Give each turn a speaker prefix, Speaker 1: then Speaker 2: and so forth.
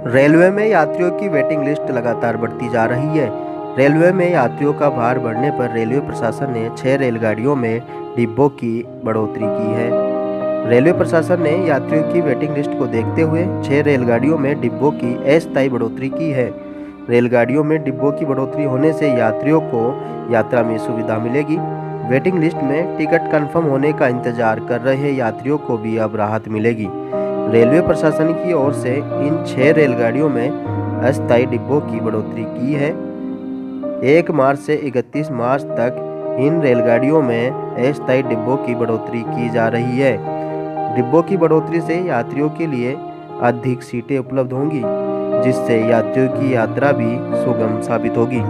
Speaker 1: Railway में यात्रियों की वेटिंग लिस्ट लगातार बढ़ती जा रही है। रेलवे में यात्रियों का भार बढ़ने पर रेलवे प्रशासन ने 6 रेलगाड़ियों में डिब्बों की बढ़ोतरी की है। रेलवे प्रशासन ने यात्रियों की वेटिंग लिस्ट को देखते हुए 6 रेलगाड़ियों में डिब्बों की अस्थायी बढ़ोतरी की है। रेलगाड़ियों में डिब्बों की बढ़ोतरी होने से यात्रियों को यात्रा में सुविधा मिलेगी। वेटिंग लिस्ट में टिकट कंफर्म होने का इंतजार कर रहे यात्रियों को भी अब राहत मिलेगी। रेलवे प्रशासन की ओर से इन 6 रेलगाड़ियों में अस्थायी डिब्बों की बढ़ोतरी की है। 1 मार्च से 31 मार्च तक इन रेलगाड़ियों में अस्थायी डिब्बों की बढ़ोतरी की जा रही है। डिब्बों की बढ़ोतरी से यात्रियों के लिए अधिक सीटें उपलब्ध होंगी, जिससे यात्रियों की यात्रा भी सुगम साबित होगी।